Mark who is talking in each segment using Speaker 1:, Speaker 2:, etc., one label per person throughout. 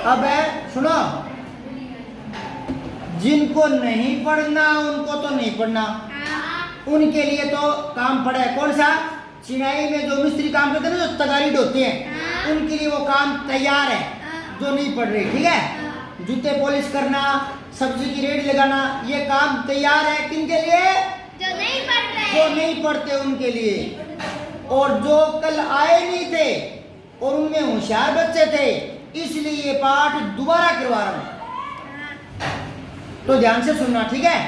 Speaker 1: अब है सुनो, जिनको नहीं पढ़ना उनको तो नहीं पढ़ना, उनके लिए तो काम पड़ा है। कौन सा? चिनाई में जो मिस्त्री काम करते हैं ना, जो तगारी ढोते हैं, उनके लिए वो काम तैयार है जो नहीं पढ़ रहे। ठीक है, जूते पॉलिश करना, सब्जी की रेडी लगाना, ये काम तैयार है किनके लिए?
Speaker 2: जो नहीं पढ़ रहे,
Speaker 1: जो नहीं पढ़ते उनके लिए। और जो कल आए नहीं थे और उनमें होशियार बच्चे थे, इसलिए ये पाठ दोबारा करवा रहा हूं, तो ध्यान से सुनना। ठीक है,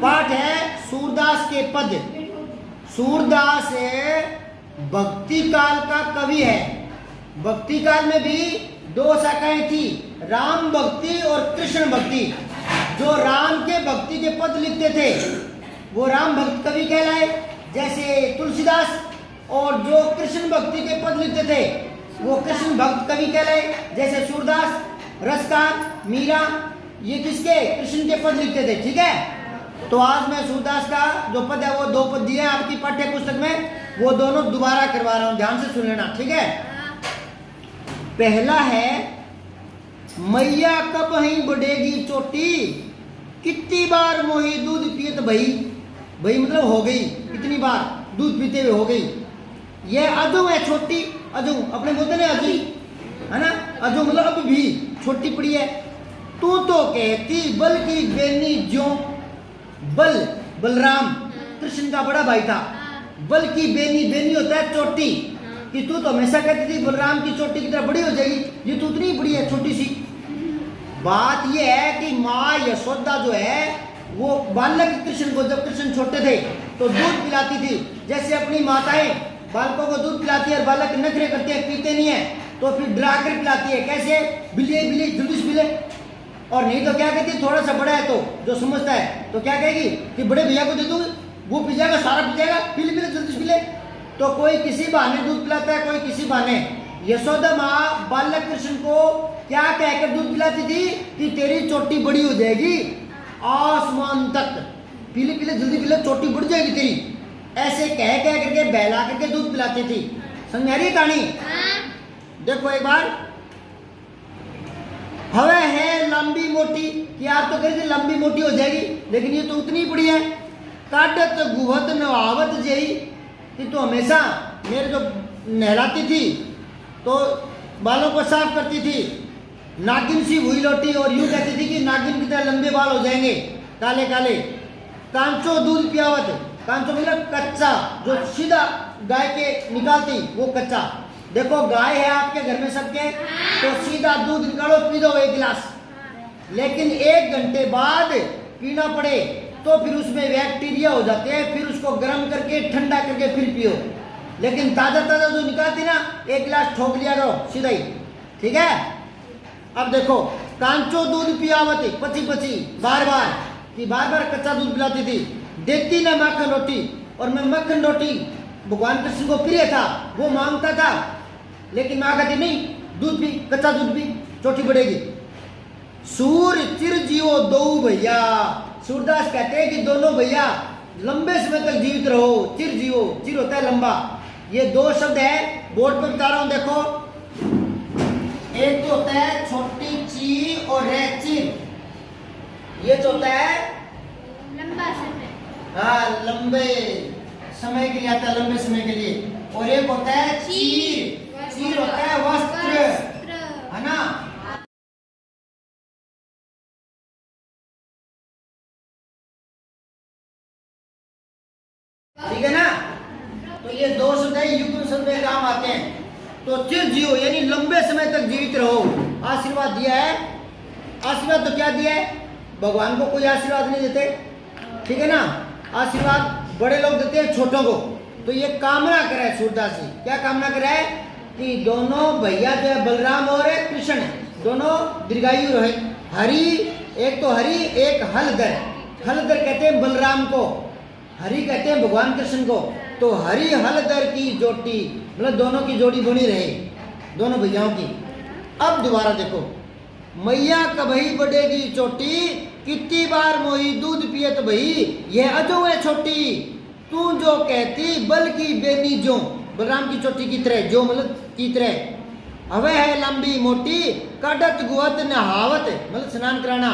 Speaker 1: पाठ है सूरदास के पद। सूरदास भक्ति काल का कवि है। भक्ति काल में भी दो शाखाएं थी, राम भक्ति और कृष्ण भक्ति। जो राम के भक्ति के पद लिखते थे वो राम भक्त कवि कहलाए, जैसे तुलसीदास, और जो कृष्ण भक्ति के पद लिखते थे वो कृष्ण भक्त कवि कहलाए, जैसे सूरदास, रसकार, मीरा, ये किसके? कृष्ण के पद लिखते थे। ठीक है, तो आज मैं सूरदास का जो पद है वो दो पद दिए आपकी पाठ्य पुस्तक में, वो दोनों दोबारा करवा रहा हूं, ध्यान से सुन लेना। ठीक है, पहला है मैया कब ही बढ़ेगी चोटी, कितनी बार मोही दूध पियत भई। भई मतलब हो गई, कितनी बार दूध पीते हुए हो गई। ये अजू है, छोटी अजू, अपने बोलते ना अजी, है ना, अजू मतलब अब भी छोटी पड़ी है। तू तो कहती बल्कि बेनी ज्यों, बल बलराम कृष्ण का बड़ा भाई था, बल्कि बेनी, बेनी होता है चोटी, कि तू तो हमेशा कहती थी बलराम की चोटी की तरह बड़ी हो जाएगी, ये तो उतनी बड़ी है, छोटी सी। बात ये है कि माँ यशोदा जो है वो बालक कृष्ण को, जब कृष्ण छोटे थे तो दूध पिलाती थी, जैसे अपनी माताएं बालकों को दूध पिलाती है और बालक नखरे करते हैं, पीते नहीं है, तो फिर डरा कर पिलाती है। कैसे? बिले बिले जल्दी से बिले, और नहीं तो क्या कहती है, थोड़ा सा बड़ा है तो जो समझता है तो क्या कहेगी कि बड़े भैया को दे दूंगी, वो पी जाएगा, सारा पी जाएगा, पिले पिले जल्दी से पिले। तो कोई किसी बहाने दूध पिलाता है, कोई किसी बहाने। यशोदा माँ बालक कृष्ण को क्या कहकर दूध पिलाती थी कि तेरी चोटी बड़ी हो जाएगी आसमान तक, पीले पीले जल्दी पीले, चोटी बढ़ जाएगी तेरी, ऐसे कह करके बहला करके दूध पिलाती थी। समझ आ रही है कहानी? देखो एक बार, हवे है लंबी मोटी, कि आप तो कहते लंबी मोटी हो जाएगी, लेकिन ये तो उतनी बड़ी है। काटत गुहत नहावत जई, कि तो हमेशा मेरे जो नहलाती थी तो बालों को साफ करती थी, नागिन सी हुई लौटी, और यूं कहती थी कि नागिन की तरह लंबे बाल हो जाएंगे काले काले। कांचो दूध पियावत, कांचो मतलब कच्चा, जो सीधा गाय के निकालती वो कच्चा। देखो गाय है आपके घर में सबके, तो सीधा दूध निकालो, पी दो एक गिलास, लेकिन 1 घंटे बाद पीना पड़े तो फिर उसमें बैक्टीरिया हो जाते हैं, फिर उसको गर्म करके ठंडा करके फिर पियो। लेकिन ताज़ा ताज़ा जो निकालती ना, 1 गिलास ठोक लिया करो सीधा ही। ठीक है, अब देखो, कांचो दूध पियावती, पची पची बार बार, कि बार बार कच्चा दूध पिलाती थी। देती ना मक्खन रोटी, और मैं मक्खन रोटी भगवान कृष्ण को प्रिय था, वो मांगता था, लेकिन माँ कहती नहीं, दूध पी, कच्चा दूध पी, चोटी बढ़ेगी। सूर चिर जियो दो भैया, सूरदास कहते हैं कि दोनों भैया लंबे समय तक जीवित रहो। चिर जियो, चिर होता है लंबा, ये 2 शब्द है, बोर्ड पे बता रहा हूं, देखो। एक तो होता है छोटी ची और रे चिर, ये जो होता है
Speaker 2: लंबा समय,
Speaker 1: हाँ लंबे समय के लिए आता है, लंबे समय के लिए। और एक होता है चीर, चीर होता है वस्त्र, है ना। ठीक है ना, तो ये 2 शब्द है, युग्म शब्द में काम आते हैं। तो चिर जियो यानी लंबे समय तक जीवित रहो, आशीर्वाद दिया है। आशीर्वाद तो क्या दिया है? भगवान को कोई आशीर्वाद नहीं देते, ठीक है ना, आशीर्वाद बड़े लोग देते हैं छोटों को। तो ये कामना करे सूरदास जी, क्या कामना करे कि दोनों भैया जो है बलराम और कृष्ण, दोनों दीर्घायु रहे। हरि, एक तो हरि, एक हलधर। हलधर कहते हैं बलराम को, हरि कहते हैं भगवान कृष्ण को। तो हरि हलधर की जोटी, मतलब दोनों की जोड़ी बनी रहे, दोनों भैयाओं की। अब दोबारा देखो, मैया कभी बढ़ेगी चोटी, कितनी बार मोही दूध पियत भई, यह अजो है छोटी, तू जो कहती बल्कि बेनी जो, बलराम की चोटी की तरह, जो मतलब की तरह। हवे है लंबी मोटी, कड़त गुवत नहावत मतलब स्नान कराना,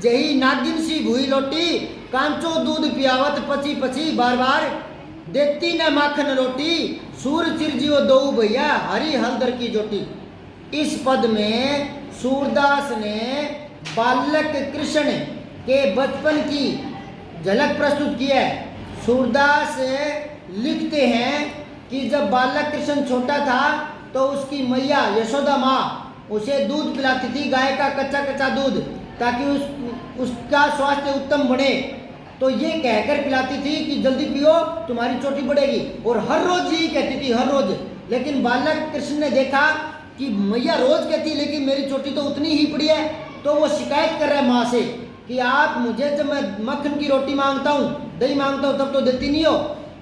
Speaker 1: जही नागिन सी भूई लोटी, कांचो दूध पियावत पची पची बार बार, देती न माखन रोटी, सूर चिरजियो दो भैया हरी हलदर की जोटी। इस पद में सूरदास ने बालक कृष्ण के बचपन की झलक प्रस्तुत की है। सूरदास लिखते हैं कि जब बालक कृष्ण छोटा था तो उसकी मैया यशोदा माँ उसे दूध पिलाती थी, गाय का कच्चा कच्चा दूध, ताकि उसका स्वास्थ्य उत्तम बने। तो ये कहकर पिलाती थी कि जल्दी पियो तुम्हारी चोटी बढ़ेगी, और हर रोज यही कहती थी, हर रोज। लेकिन बालक कृष्ण ने देखा कि मैया रोज कहती लेकिन मेरी चोटी तो उतनी ही पड़ी है, तो वो शिकायत कर रहा है माँ से कि आप मुझे जब मैं मक्खन की रोटी मांगता हूँ, दही मांगता हूँ, तब तो देती नहीं हो,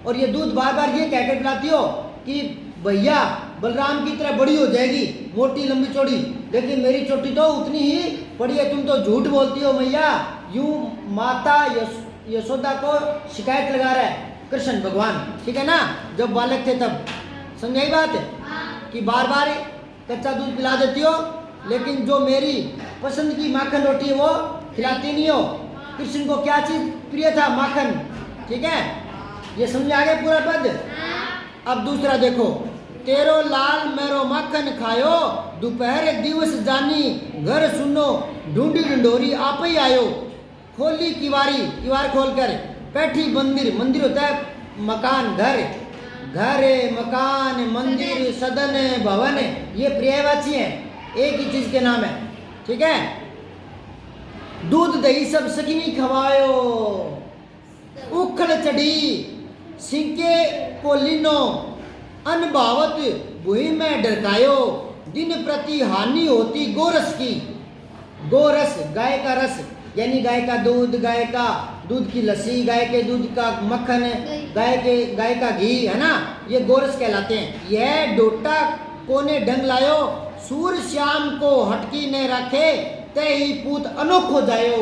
Speaker 1: और ये दूध बार बार ये कहकर पिलाती हो कि भैया बलराम की तरह बड़ी हो जाएगी, मोटी लंबी चौड़ी, लेकिन मेरी चोटी तो उतनी ही पड़ी है, तुम तो झूठ बोलती हो मैया। यूं माता यशोदा को शिकायत लगा रहा है कृष्ण भगवान, ठीक है ना। जब बालक थे तब समझाई बात कि बार बार कच्चा दूध पिला देती हो, लेकिन जो मेरी पसंद की माखन रोटी है वो खिलाती नहीं हो। कृष्ण को क्या चीज प्रिय था? माखन, ठीक है। ये समझ आ गया पूरा पद। अब दूसरा देखो, तेरो लाल मेरो माखन खायो, दोपहर दिवस जानी घर सुनो, ढूंढी ढंढोरी आप ही आयो, खोली किवारी किवार खोलकर, बैठी मंदिर, मंदिर होता है मकान, घर, घर मकान मंदिर सदन भवन, ये पर्यायवाची है, एक ही चीज के नाम है, ठीक है। दूध दही सब सकिनी खवायो, उखड़ चढ़ी सिंके को लीनो, अनभावत भूमि में डरकायो, दिन प्रति हानि होती गोरस की। गोरस गाय का रस, यानी गाय का दूध की लस्सी, गाय के दूध का मक्खन, गाय का घी, है ना, ये गोरस कहलाते हैं। यह डोटा कोने ढंग लायो, सूर श्याम को हटकी न रखे, ते ही पूत अनोख हो जायो।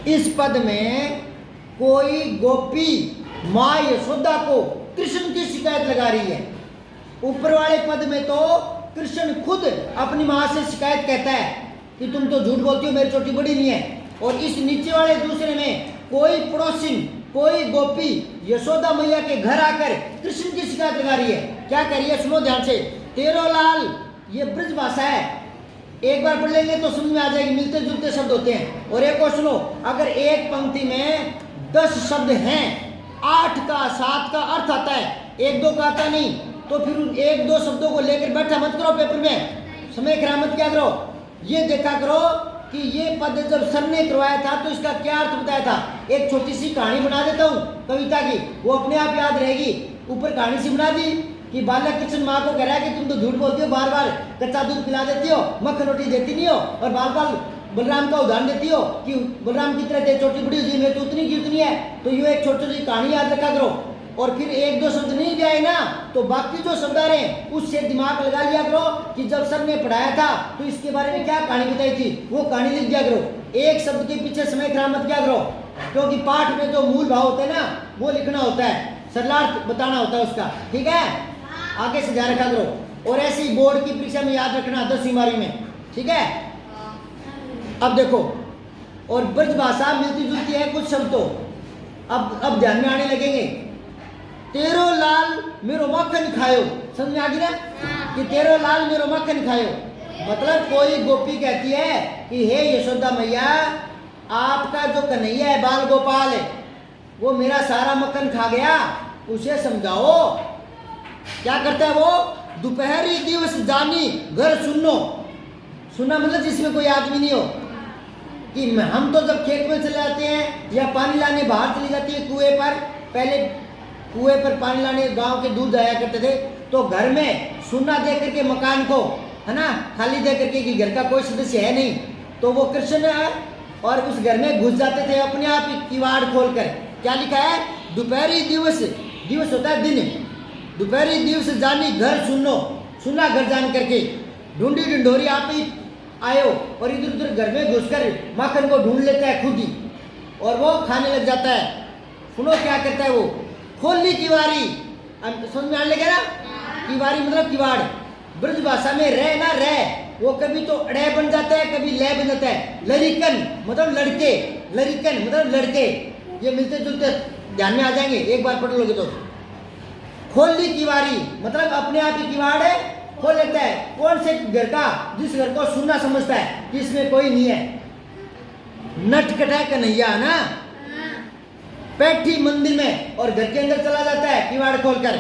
Speaker 1: इस पद में कोई गोपी माँ यशोदा को कृष्ण की शिकायत लगा रही है। ऊपर वाले पद में तो कृष्ण खुद अपनी माँ से शिकायत कहता है कि तुम तो झूठ बोलती हो, मेरी चोटी बड़ी नहीं है। और इस नीचे वाले दूसरे में कोई पड़ोसिन, कोई गोपी यशोदा मैया के घर आकर कृष्ण की शिकायत लगा रही है। क्या कह रही है सुनो ध्यान से। तेरो लाल, ये ब्रज भाषा है, एक बार पढ़ लेंगे तो समझ में आ जाएगी, मिलते जुलते शब्द होते हैं। और एक और सुनो, अगर एक पंक्ति में 10 शब्द हैं, 8 का 7 का अर्थ आता है, 1-2 का आता नहीं, तो फिर उन 1-2 शब्दों को लेकर बैठा मत करो पेपर में, समय खराब मत क्या करो। ये देखा करो कि ये पद जब सर ने करवाया था तो इसका क्या अर्थ बताया था। एक छोटी सी कहानी बना देता हूँ कविता की, वो अपने आप याद रहेगी। ऊपर कहानी सी बना दी कि बालक कृष्ण माँ को कह रहा है कि तुम तो झूठ बोलती हो, बार बार कच्चा दूध पिला देती हो, मक्खन रोटी देती नहीं हो, और बार बार बलराम का उदाहरण देती हो कि बलराम की तरह तेरी चोटी बड़ी हुई है, तो उतनी की उतनी है। तो ये एक छोटी छोटी कहानी याद रखा करो, और फिर 1-2 शब्द नहीं भी आए ना तो बाकी जो शब्द आ रहे हैं उससे दिमाग लगा लिया करो कि जब सर ने पढ़ाया था तो इसके बारे में क्या कहानी बताई थी, वो कहानी लिख दिया करो। एक शब्द के पीछे समय खराब मत किया करो, क्योंकि पाठ में जो मूल भाव होता है ना वो लिखना होता है, सरलार्थ बताना होता है उसका, ठीक है। आगे से ध्यान रखा करो। और ऐसी बोर्ड की परीक्षा में याद रखना 10वीं 12वीं में, ठीक है। अब देखो, और ब्रज भाषा मिलती जुलती है कुछ शब्द, तो अब ध्यान में आने लगेंगे। तेरो लाल मेरो मक्खन खायो, समझ में आ गई ना कि तेरो लाल मेरो मक्खन खायो, मतलब कोई गोपी कहती है कि हे यशोदा मैया, आपका जो कन्हैया है बाल गोपाल है, वो मेरा सारा मक्खन खा गया, उसे समझाओ। क्या करता है वो? दोपहरी दिवस जानी घर सुनो, सुना मतलब जिसमें कोई आदमी नहीं हो, कि हम तो जब खेत में चले जाते हैं या पानी लाने बाहर चली जाती है कुएं पर, पहले कुएं पर पानी लाने गांव के दूध आया करते थे, तो घर में सुना दे करके मकान को, है ना, खाली दे करके कि घर का कोई सदस्य है नहीं, तो वो कृष्ण है और उस घर में घुस जाते थे अपने आप ही किवाड़ खोलकर। क्या लिखा है? दोपहरी दिवस, दिवस होता है दिन, दोपहरी दिवस जानी घर सुनो, सुना घर जान करके, ढूंढी ढंढोरी आप ही आयो, और इधर उधर घर में घुसकर माखन को ढूंढ लेता है खुद ही, और वो खाने लग जाता है। सुनो क्या करता है वो, खोली किवारी, समझ में आने लगे ना, किवारी मतलब किवाड़, ब्रज भाषा में रह ना रह, वो कभी तो अड़े बन जाता है, कभी ले बन जाता है। लरिकन मतलब लड़के, लरिकन मतलब लड़के, ये मिलते जुलते ध्यान में आ जाएंगे, एक बार पढ़ लोगे तो। खोली किवारी मतलब अपने आप ही किवाड़ है खोल लेता है। कौन से घर का? जिस घर को सुनना समझता है कि इसमें कोई नहीं है। नटखट है कन्हैया ना, बैठी मंदिर में और घर के अंदर चला जाता है किवाड़ खोलकर।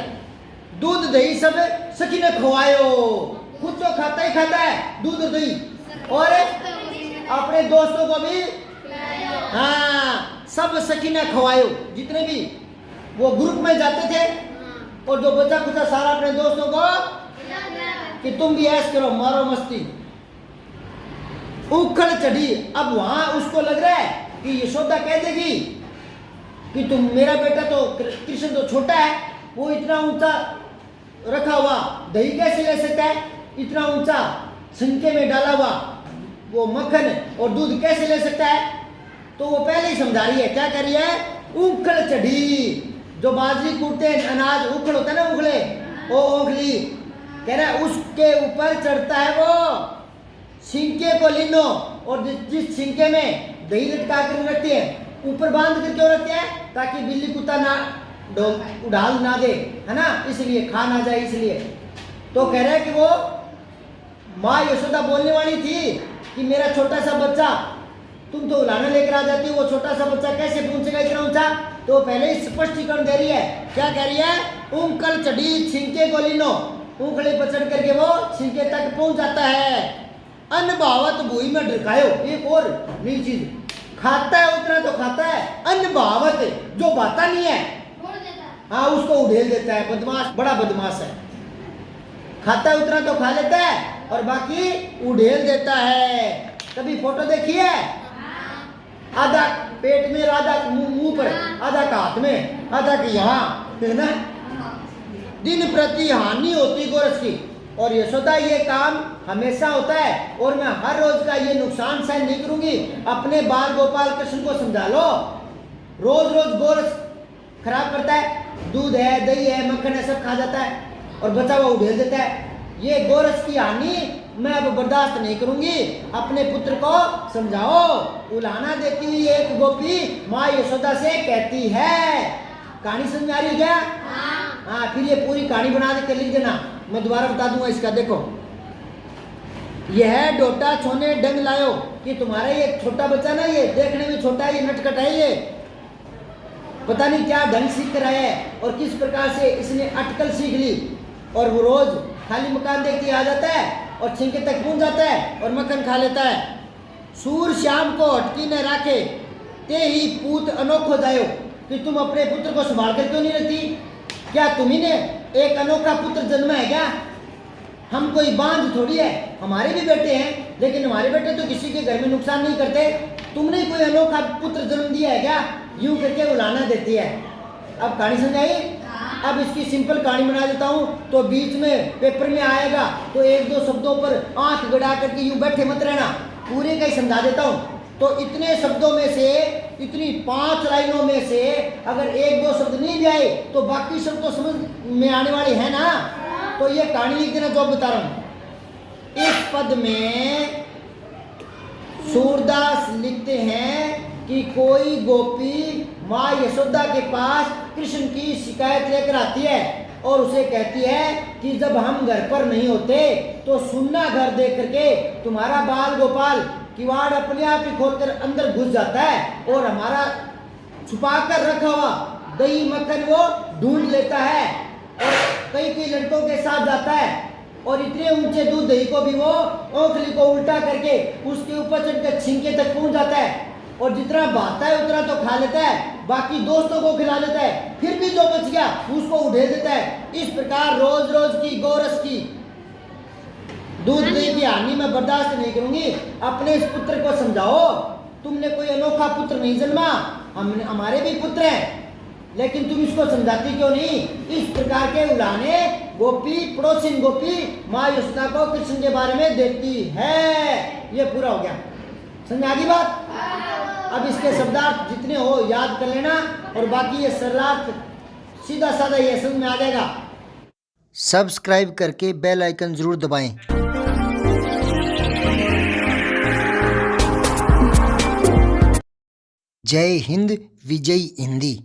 Speaker 1: दूध दही सब सखी ने खवायो, खुद तो खाता ही खाता है दूध और दही, और अपने दोस्तों को भी, हाँ सब सखी ने खवायो। जितने भी वो ग्रुप में जाते थे और जो बचा कुचा सारा अपने दोस्तों को कि तुम भी ऐश करो, मारो मस्ती। उखड़ चढ़ी, अब वहां उसको लग रहा है कि यशोदा कह देगी कि तुम, मेरा बेटा तो कृष्ण तो छोटा है, वो इतना ऊंचा रखा हुआ दही कैसे ले सकता है, इतना ऊंचा छिलके में डाला हुआ वो मक्खन और दूध कैसे ले सकता है। तो वो पहले ही समझा रही है, क्या कर रही है? उखड़ चढ़ी, जो बाजरी कूटते हैं अनाज उखड़ होता है ना, उखड़े, वो ओखली कह रहा है उसके ऊपर चढ़ता है वो। छिंके को लीनो, और जिस छिंके में दही लटका कर रखती है ऊपर बांध कर क्यों रखते हैं? ताकि बिल्ली कुत्ता ना उड़ाल ना दे, है ना, इसलिए खा ना जाए इसलिए। तो कह रहा है कि वो माँ यशोदा बोलने वाली थी कि मेरा छोटा सा बच्चा, तुम तो उलाना लेकर आ जाती हो, वो छोटा सा बच्चा कैसे पहुंचेगा इतना ऊंचा। तो पहले ही स्पष्टीकरण दे रही है, क्या कह रही है? उंकल चढ़ी छिंके को लीनो, उंगली पर चढ़ करके वो छिंके तक पहुंच जाता है। अनभावत भूमि में ढकायो, एक और नई चीज, खाता है उतना तो खाता है, अनभावत जो बाता नहीं है, हाँ उसको उड़ेल देता है। बदमाश, बड़ा बदमाश है। खाता है उतना तो खा लेता है और बाकी उड़ेल देता है। कभी फोटो देखी है? आधा पेट में, आधा मुंह पर, आधा हाथ में, आधा के यहाँ, है ना। दिन प्रति हानि होती गोरस की, और यशोदा ये काम हमेशा होता है और मैं हर रोज का ये नुकसान सहन नहीं करूंगी। अपने बाल गोपाल कृष्ण को समझा लो, रोज रोज गोरस खराब करता है, दूध है, दही है, मक्खन है, सब खा जाता है और बचा हुआ उड़ेल देता है। ये गोरस की हानि मैं अब बर्दाश्त नहीं करूंगी। अपने पुत्र को समझाओ। उलाहना देती हुई एक गोपी माँ यशोदा से कहती है, कहानी समझ में आ रही है क्या? हाँ, फिर ये पूरी कहानी बना के लिख देना, मैं दोबारा बता दूंगा इसका। देखो, यह डोटा छोने डंग लायो, कि तुम्हारा ये छोटा बच्चा ना, ये देखने में छोटा है, ये नटखट है, ये पता नहीं क्या ढंग सीख कर आया है और किस प्रकार से इसने अटकल सीख ली। और वो रोज खाली मकान देखते आ जाता है और छिंके तक पहुंच जाता है और मक्खन खा लेता है। सूर श्याम को अटकी न राखे, ते ही पूत अनोख हो जायो, कि तुम अपने पुत्र को संभाल कर क्यों नहीं रखती? क्या तुम्ही ने एक अनोखा पुत्र जन्मा है क्या? हम कोई बांझ थोड़ी है, हमारे भी बेटे हैं, लेकिन हमारे बेटे तो किसी के घर में नुकसान नहीं करते। तुमने कोई अनोखा पुत्र जन्म दिया है क्या? यूं करके उलाहना देती है। अब कहानी समझाई? अब इसकी सिंपल कहानी बना देता हूँ, तो बीच में पेपर में आएगा तो एक दो शब्दों पर आंख गड़ा करके यूं बैठे मत रहना, पूरे का ही समझा देता हूँ। तो इतने शब्दों में से, इतनी 5 लाइनों में से अगर एक दो शब्द नहीं भी आए तो बाकी शब्द तो समझ में आने वाले हैं ना। तो ये कहानी लिख देना जो बता रहा हूँ। इस पद में सूरदास लिखते हैं कि कोई गोपी माँ यशोदा के पास कृष्ण की शिकायत लेकर आती है और उसे कहती है कि जब हम घर पर नहीं होते तो सुन्ना घर देख करके तुम्हारा बाल गोपाल किवाड़ अपने आप ही खोलकर अंदर घुस जाता है और हमारा छुपा कर रखा हुआ दही मक्खन वो ढूंढ लेता है और कई कई लड़कों के साथ जाता है और इतने ऊंचे दूध दही को भी वो ओखली को उल्टा करके उसके ऊपर चढ़कर छिंके तक पहुंच जाता है और जितना बहाता है उतना तो खा लेता है, बाकी दोस्तों को खिला देता है, फिर भी जो बच गया उसको उड़ेल देता है। इस प्रकार रोज रोज की गोरस की दूध दही की हानि मैं बर्दाश्त नहीं करूंगी। अपने इस पुत्र को समझाओ, तुमने कोई अनोखा पुत्र नहीं जन्मा, हमारे भी पुत्र हैं, लेकिन तुम इसको समझाती क्यों नहीं? इस प्रकार के उलाहने गोपी, पड़ोसिन गोपी माँ यशोदा को कृष्ण के बारे में देती है। ये पूरा हो गया, समझ आ गई बात? अब इसके शब्दार्थ जितने हो याद कर लेना और बाकी ये सरलार्थ सीधा साधा ये समझ में आ जाएगा। सब्सक्राइब करके बेल आइकन जरूर दबाएं। जय हिंद विजय हिंदी।